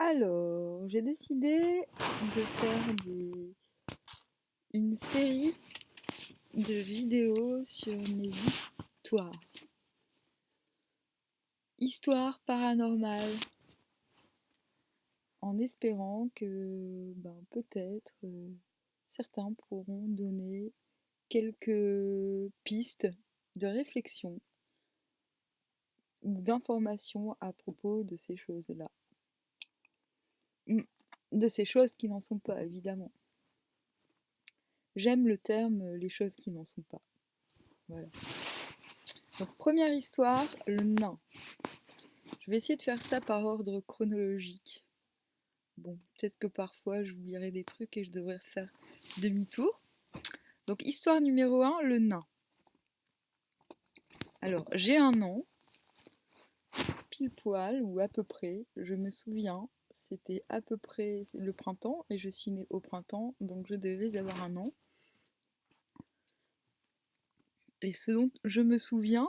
Alors, j'ai décidé de faire une série de vidéos sur mes histoires. Histoires paranormales, en espérant que peut-être certains pourront donner quelques pistes de réflexion ou d'informations à propos de ces choses-là. De ces choses qui n'en sont pas, évidemment. J'aime le terme les choses qui n'en sont pas. Voilà. Donc, première histoire, le nain. Je vais essayer de faire ça par ordre chronologique. Bon, peut-être que parfois j'oublierai des trucs et je devrais faire demi-tour. Donc, histoire numéro 1, le nain. Alors, j'ai un an, pile poil ou à peu près, je me souviens, c'était à peu près le printemps et je suis née au printemps, donc je devais avoir un an. Et ce dont je me souviens,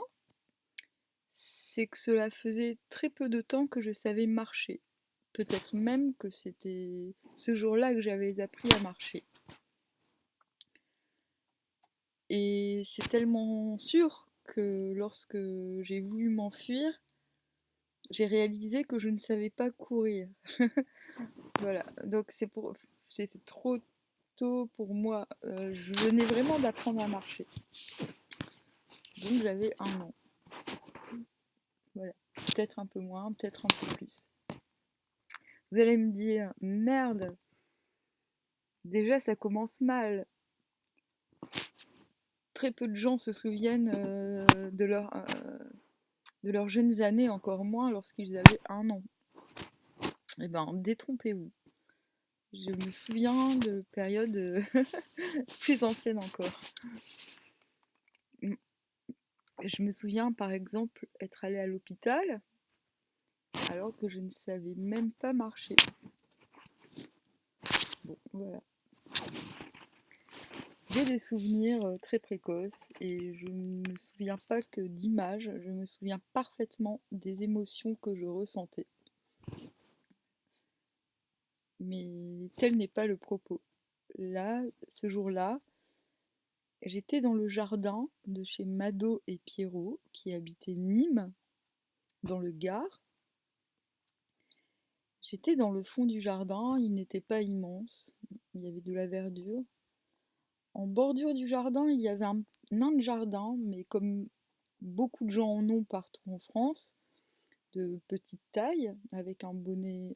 c'est que cela faisait très peu de temps que je savais marcher. Peut-être même que c'était ce jour-là que j'avais appris à marcher. Et c'est tellement sûr que lorsque j'ai voulu m'enfuir, j'ai réalisé que je ne savais pas courir. Voilà, donc c'était trop tôt pour moi. Je venais vraiment d'apprendre à marcher. Donc j'avais un an. Voilà, peut-être un peu moins, peut-être un peu plus. Vous allez me dire, merde, déjà ça commence mal. Très peu de gens se souviennent de leurs jeunes années, encore moins lorsqu'ils avaient un an. Eh ben, détrompez-vous. Je me souviens de périodes plus anciennes encore. Je me souviens par exemple être allée à l'hôpital alors que je ne savais même pas marcher. Bon, voilà. J'ai des souvenirs très précoces et je ne me souviens pas que d'images, je me souviens parfaitement des émotions que je ressentais. Mais tel n'est pas le propos. Là, ce jour-là, j'étais dans le jardin de chez Mado et Pierrot, qui habitaient Nîmes, dans le Gard. J'étais dans le fond du jardin, il n'était pas immense, il y avait de la verdure. En bordure du jardin, il y avait un nain de jardin, mais comme beaucoup de gens en ont partout en France, de petite taille, avec un bonnet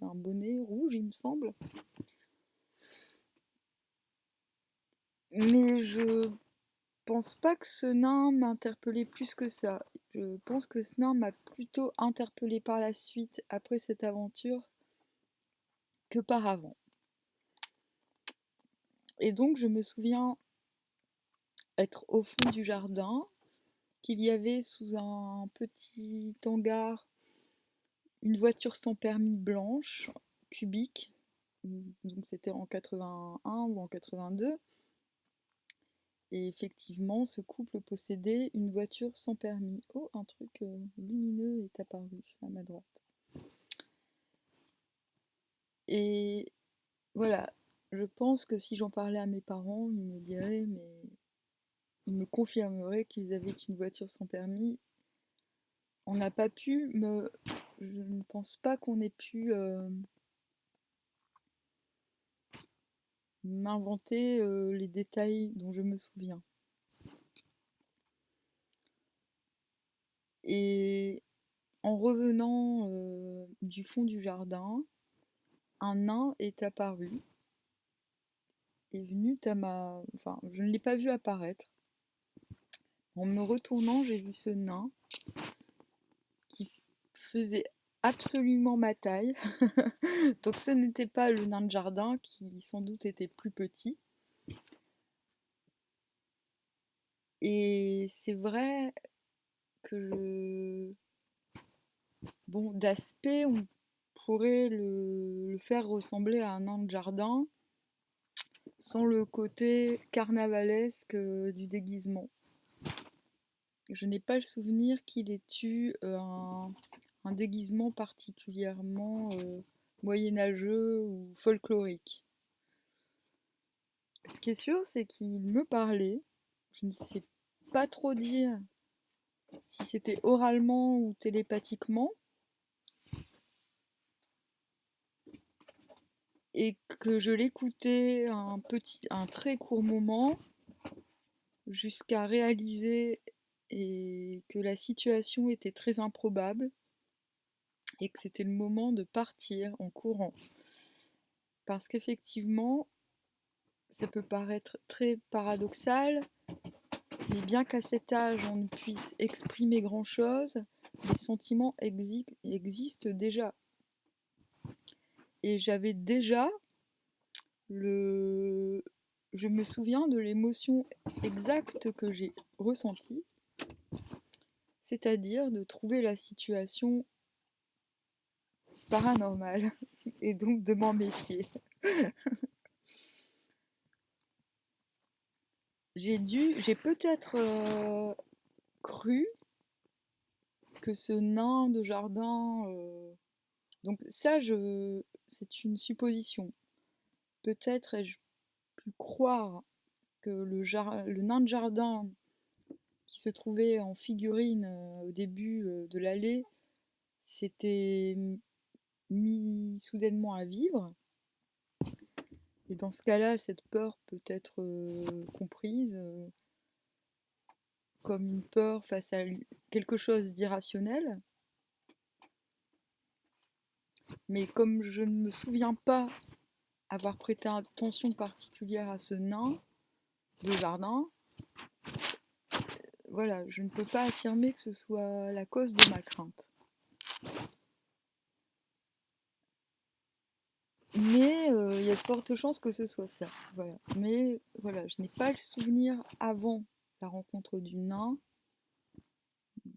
rouge, il me semble. Mais je pense pas que ce nain m'a interpellé plus que ça. Je pense que ce nain m'a plutôt interpellé par la suite, après cette aventure, que par avant. Et donc je me souviens être au fond du jardin, qu'il y avait sous un petit hangar une voiture sans permis blanche, cubique, donc c'était en 81 ou en 82. Et effectivement, ce couple possédait une voiture sans permis. Oh, un truc lumineux est apparu à ma droite. Et voilà, je pense que si j'en parlais à mes parents, ils me diraient, mais ils me confirmeraient qu'ils avaient une voiture sans permis. On n'a pas pu me... Je ne pense pas qu'on ait pu m'inventer les détails dont je me souviens. Et en revenant du fond du jardin, un nain est apparu, est venu à ma... Enfin, je ne l'ai pas vu apparaître. En me retournant, j'ai vu ce nain qui faisait absolument ma taille. Donc ce n'était pas le nain de jardin qui sans doute était plus petit. Et c'est vrai que bon, d'aspect, on pourrait le faire ressembler à un nain de jardin sans le côté carnavalesque du déguisement. Je n'ai pas le souvenir qu'il ait eu un déguisement particulièrement moyenâgeux ou folklorique. Ce qui est sûr, c'est qu'il me parlait. Je ne sais pas trop dire si c'était oralement ou télépathiquement, et que je l'écoutais un très court moment jusqu'à réaliser que la situation était très improbable et que c'était le moment de partir en courant. Parce qu'effectivement, ça peut paraître très paradoxal, mais bien qu'à cet âge on ne puisse exprimer grand-chose, les sentiments existent déjà. Et j'avais déjà le... Je me souviens de l'émotion exacte que j'ai ressentie, c'est-à-dire de trouver la situation paranormale et donc de m'en méfier. J'ai peut-être cru que ce nain de jardin... Donc ça, c'est une supposition. Peut-être ai-je pu croire que le nain de jardin qui se trouvait en figurine au début de l'allée s'était mis soudainement à vivre. Et dans ce cas-là, cette peur peut être comprise comme une peur face à quelque chose d'irrationnel. Mais comme je ne me souviens pas avoir prêté attention particulière à ce nain de jardin, voilà, je ne peux pas affirmer que ce soit la cause de ma crainte. Mais il y a de fortes chances que ce soit ça. Voilà. Mais voilà, je n'ai pas le souvenir avant la rencontre du nain,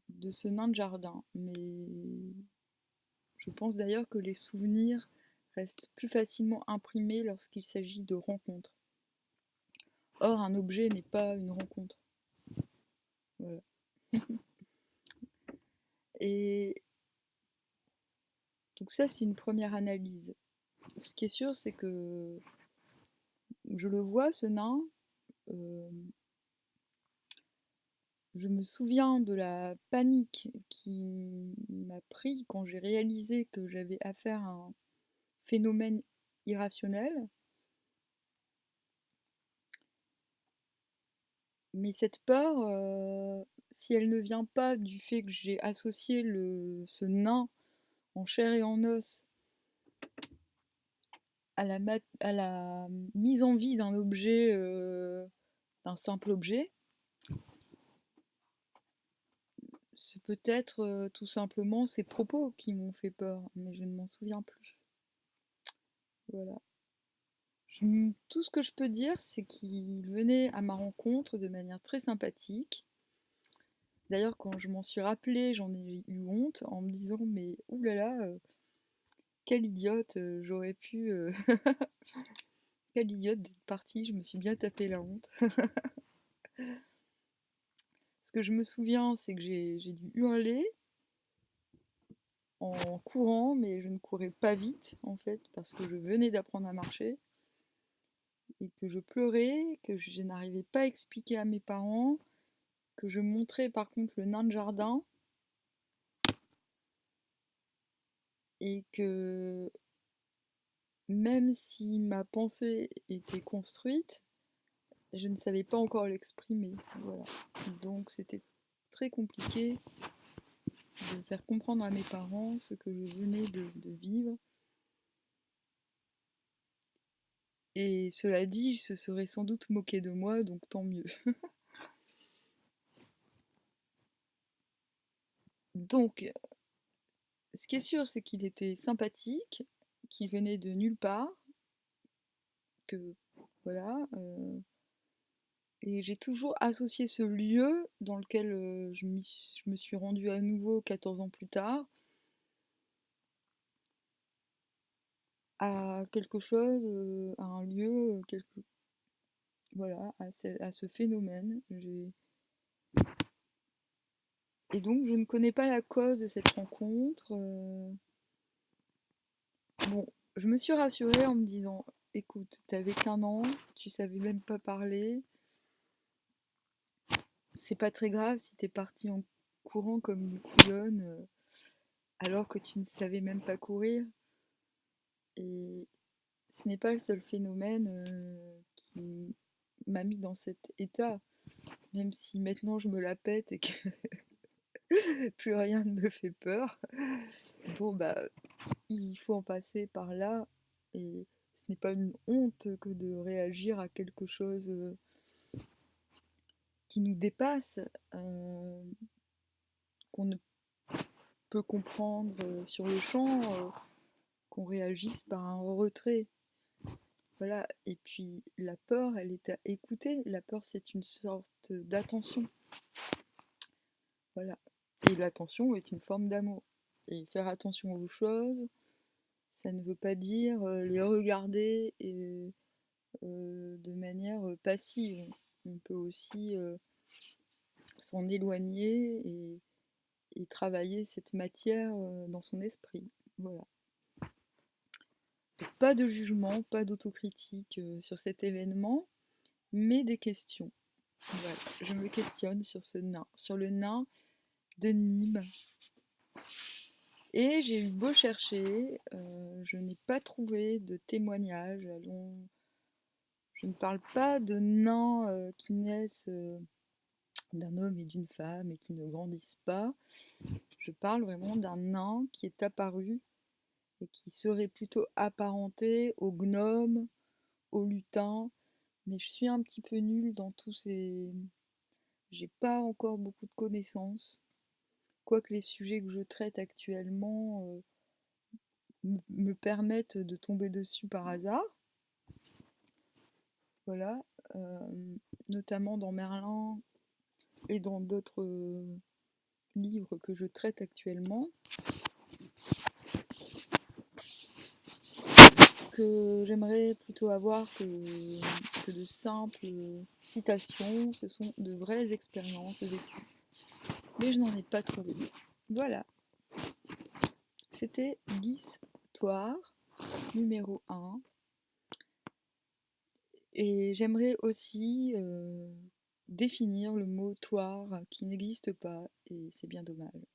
de ce nain de jardin. Mais je pense d'ailleurs que les souvenirs restent plus facilement imprimés lorsqu'il s'agit de rencontres. Or, un objet n'est pas une rencontre. Voilà. Et donc ça, c'est une première analyse. Ce qui est sûr, c'est que je le vois, ce nain. euh, Je me souviens de la panique qui m'a pris quand j'ai réalisé que j'avais affaire à un phénomène irrationnel. Mais cette peur, si elle ne vient pas du fait que j'ai associé ce nain en chair et en os à la mise en vie d'un objet, d'un simple objet, c'est peut-être tout simplement ses propos qui m'ont fait peur, mais je ne m'en souviens plus. Voilà. Tout ce que je peux dire, c'est qu'il venait à ma rencontre de manière très sympathique. D'ailleurs, quand je m'en suis rappelée, j'en ai eu honte en me disant mais oulala, quelle idiote, j'aurais pu... quelle idiote d'être partie, je me suis bien tapé la honte. Ce que je me souviens, c'est que j'ai dû hurler en courant, mais je ne courais pas vite en fait, parce que je venais d'apprendre à marcher, et que je pleurais, que je n'arrivais pas à expliquer à mes parents, que je montrais par contre le nain de jardin, et que même si ma pensée était construite, je ne savais pas encore l'exprimer. Voilà. Donc c'était très compliqué de faire comprendre à mes parents ce que je venais de vivre. Et cela dit, ils se seraient sans doute moqués de moi, donc tant mieux. Donc, ce qui est sûr, c'est qu'il était sympathique, qu'il venait de nulle part, que voilà. Et j'ai toujours associé ce lieu dans lequel je me suis rendue à nouveau 14 ans plus tard à quelque chose, à un lieu, voilà, à ce phénomène. Et donc je ne connais pas la cause de cette rencontre, Bon, je me suis rassurée en me disant, écoute, t'avais qu'un an, tu savais même pas parler, c'est pas très grave si t'es partie en courant comme une couillonne alors que tu ne savais même pas courir. Et ce n'est pas le seul phénomène qui m'a mis dans cet état, même si maintenant je me la pète et que plus rien ne me fait peur. Bon, bah, il faut en passer par là et ce n'est pas une honte que de réagir à quelque chose qui nous dépasse, qu'on ne peut comprendre sur le champ, qu'on réagisse par un retrait. Voilà, et puis la peur, elle est à écouter. La peur, c'est une sorte d'attention. Voilà. Et l'attention est une forme d'amour. Et faire attention aux choses, ça ne veut pas dire les regarder de manière passive. On peut aussi s'en éloigner et travailler cette matière dans son esprit. Voilà. Donc, pas de jugement, pas d'autocritique sur cet événement, mais des questions. Voilà. Je me questionne sur ce nain, sur le nain de Nîmes. Et j'ai eu beau chercher, je n'ai pas trouvé de témoignage. Je ne parle pas de nains qui naissent d'un homme et d'une femme et qui ne grandissent pas. Je parle vraiment d'un nain qui est apparu et qui serait plutôt apparenté aux gnomes, aux lutins. Mais je suis un petit peu nulle dans tous ces... J'ai pas encore beaucoup de connaissances. Quoique les sujets que je traite actuellement me permettent de tomber dessus par hasard. Voilà. Euh, Notamment dans Merlin et dans d'autres livres que je traite actuellement. Que j'aimerais plutôt avoir que de simples citations. Ce sont de vraies expériences vécues. Mais je n'en ai pas trouvé. Voilà. C'était l'histoire numéro 1. Et j'aimerais aussi définir le mot toire qui n'existe pas et c'est bien dommage.